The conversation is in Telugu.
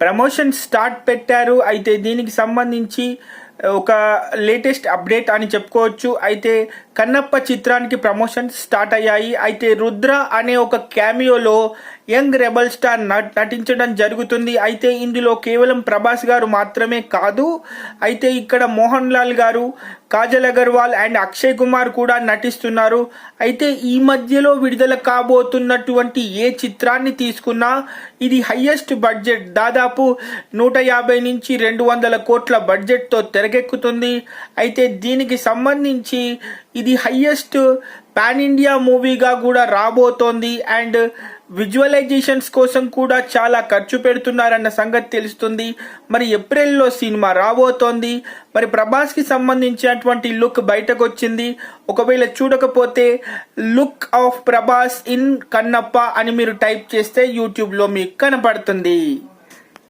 ప్రమోషన్ స్టార్ట్ పెట్టారు. అయితే దీనికి సంబంధించి ఒక లేటెస్ట్ అప్డేట్ అని చెప్పుకోవచ్చు. అయితే కన్నప్ప చిత్రానికి ప్రమోషన్ స్టార్ట్ అయ్యాయి. అయితే రుద్ర అనే ఒక క్యామియోలో యంగ్ రెబల్ స్టార్ నటించడం జరుగుతుంది. అయితే ఇందులో కేవలం ప్రభాస్ గారు మాత్రమే కాదు, అయితే ఇక్కడ మోహన్ లాల్ గారు, కాజల్ అగర్వాల్ అండ్ అక్షయ్ కుమార్ కూడా నటిస్తున్నారు. అయితే ఈ మధ్యలో విడుదల కాబోతున్నటువంటి ఏ చిత్రాన్ని తీసుకున్నా ఇది హయ్యెస్ట్ బడ్జెట్, దాదాపు 150 నుంచి 200 కోట్ల బడ్జెట్తో తెరకెక్కుతుంది. అయితే దీనికి సంబంధించి ఇది హయ్యెస్ట్ పాన్ ఇండియా మూవీగా కూడా రాబోతోంది. అండ్ విజువలైజేషన్స్ కోసం కూడా చాలా ఖర్చు పెడుతున్నారన్న సంగతి తెలుస్తుంది. మరి ఏప్రిల్లో సినిమా రాబోతోంది. మరి ప్రభాస్కి సంబంధించినటువంటి లుక్ బయటకు వచ్చింది. ఒకవేళ చూడకపోతే look of Prabhas in Kannappa అని మీరు టైప్ చేస్తే యూట్యూబ్లో మీకు కనపడుతుంది.